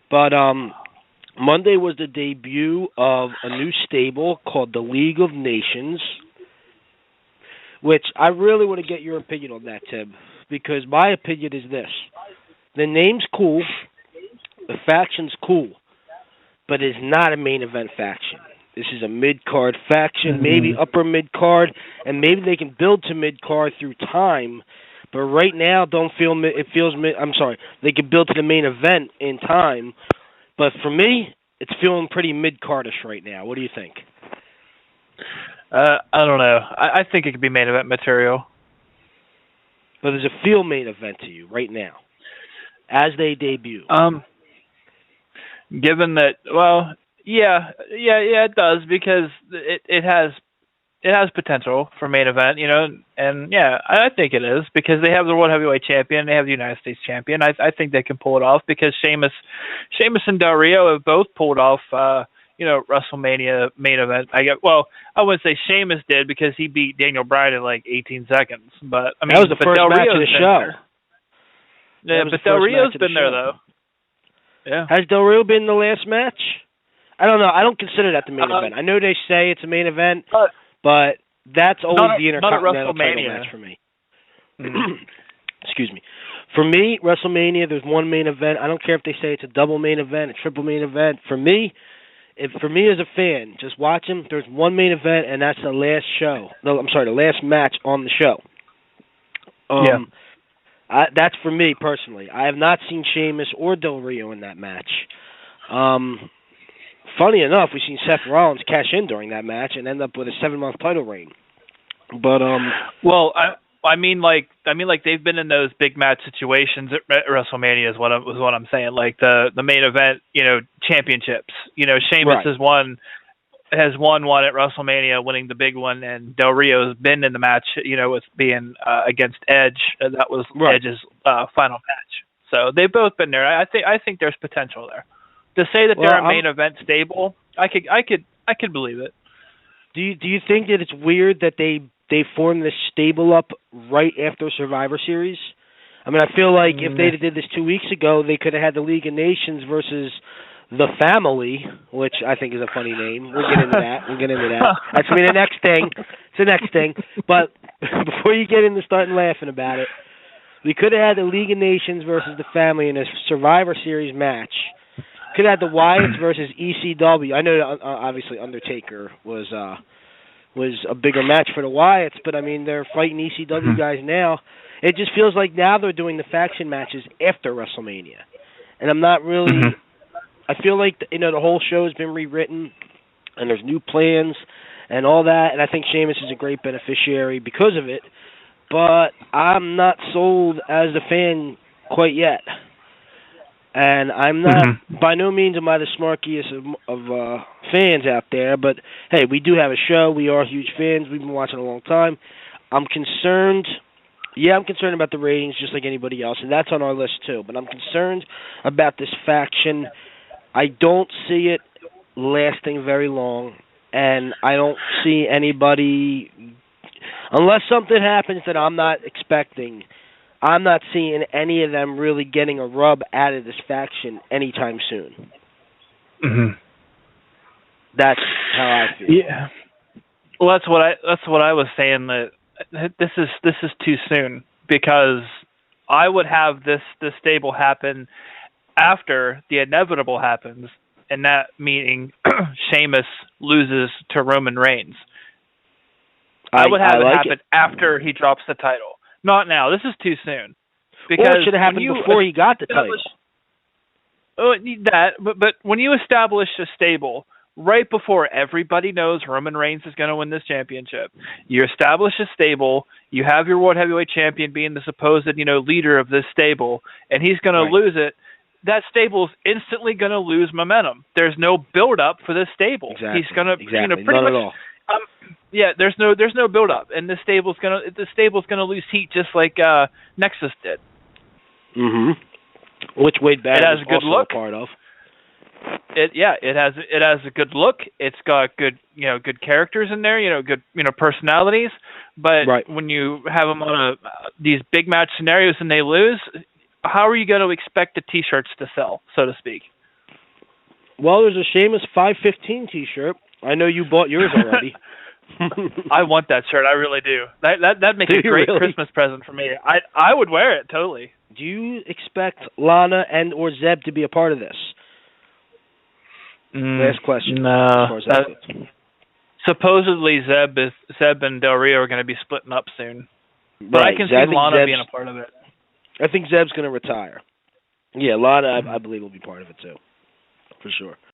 But Monday was the debut of a new stable called the League of Nations, which I really want to get your opinion on that, Tim, because my opinion is this. The name's cool, the faction's cool, but it's not a main event faction. This is a mid-card faction, maybe upper mid-card, and maybe they can build to mid-card through time, but right now they can build to the main event in time, but for me, it's feeling pretty mid-cardish right now. What do you think? I don't know. I think it could be main event material. But there's a feel main event to you right now, as they debut. Given that, well, yeah, it does, because it has potential for main event, and yeah, I think it is, because they have the World Heavyweight Champion, they have the United States Champion. I think they can pull it off, because Sheamus and Del Rio have both pulled off, WrestleMania main event. I wouldn't say Sheamus did, because he beat Daniel Bryan in like 18 seconds, but I mean, that was the first Del match Rio's of the show. Yeah, but Del Rio's been there though. Yeah. Has Del Rio been the last match? I don't know. I don't consider that the main event. I know they say it's a main event, but that's always the Intercontinental title match for me. Excuse me. For me, WrestleMania, there's one main event. I don't care if they say it's a double main event, a triple main event. For me as a fan, just watching, there's one main event, and that's the last show. No, I'm sorry, the last match on the show. That's for me personally. I have not seen Sheamus or Del Rio in that match. Funny enough, we've seen Seth Rollins cash in during that match and end up with a 7-month title reign. But well, I mean, they've been in those big match situations at WrestleMania is what I'm saying. Like the main event, championships. Sheamus has won one at WrestleMania, winning the big one, and Del Rio's been in the match, with being against Edge. That was Edge's final match. So they've both been there. I think there's potential there. To say that they're a main event stable, I could believe it. Do you think that it's weird that they formed this stable up right after Survivor Series? I mean, I feel like if they did this 2 weeks ago, they could have had the League of Nations versus the Family, which I think is a funny name. We'll get into that. That's the next thing. It's the next thing. But before you get into starting laughing about it, we could have had the League of Nations versus the Family in a Survivor Series match. Could have had the Wyatts versus ECW. I know, obviously, Undertaker was a bigger match for the Wyatts, but I mean, they're fighting ECW guys now. It just feels like now they're doing the faction matches after WrestleMania, and I'm not really. I feel like the whole show has been rewritten, and there's new plans and all that, and I think Sheamus is a great beneficiary because of it. But I'm not sold as a fan quite yet. And I'm not, by no means am I the smarkiest of fans out there, but hey, we do have a show. We are huge fans. We've been watching a long time. I'm concerned about the ratings just like anybody else, and that's on our list too. But I'm concerned about this faction. I don't see it lasting very long, and I don't see anybody, unless something happens that I'm not expecting, I'm not seeing any of them really getting a rub out of this faction anytime soon. That's how I feel. Yeah. Well, that's what I was saying, that this is too soon, because I would have this stable happen after the inevitable happens, and that meaning Sheamus loses to Roman Reigns. I would have it happen after he drops the title. Not now. This is too soon. Because it should have happened before he got the title. But when you establish a stable right before everybody knows Roman Reigns is going to win this championship, you establish a stable, you have your World Heavyweight Champion being the supposed, leader of this stable, and he's going to lose it, that stable is instantly going to lose momentum. There's no build-up for this stable. Exactly. He's going to, pretty Not much. At all. There's no build up, and the stable's gonna lose heat just like Nexus did. Which Wade Barrett it has is a good also look. a part of. It has a good look. It's got good good characters in there. Good personalities. But when you have them on these big match scenarios and they lose, how are you going to expect the T-shirts to sell, so to speak? Well, there's a Sheamus 515 T-shirt. I know you bought yours already. I want that shirt. I really do. That makes a great really? Christmas present for me. I would wear it totally. Do you expect Lana and or Zeb to be a part of this? Last question. No. Supposedly Zeb and Del Rio are going to be splitting up soon. But right. I can see Lana being a part of it. I think Zeb's going to retire. Yeah, Lana, I believe, will be part of it too, for sure.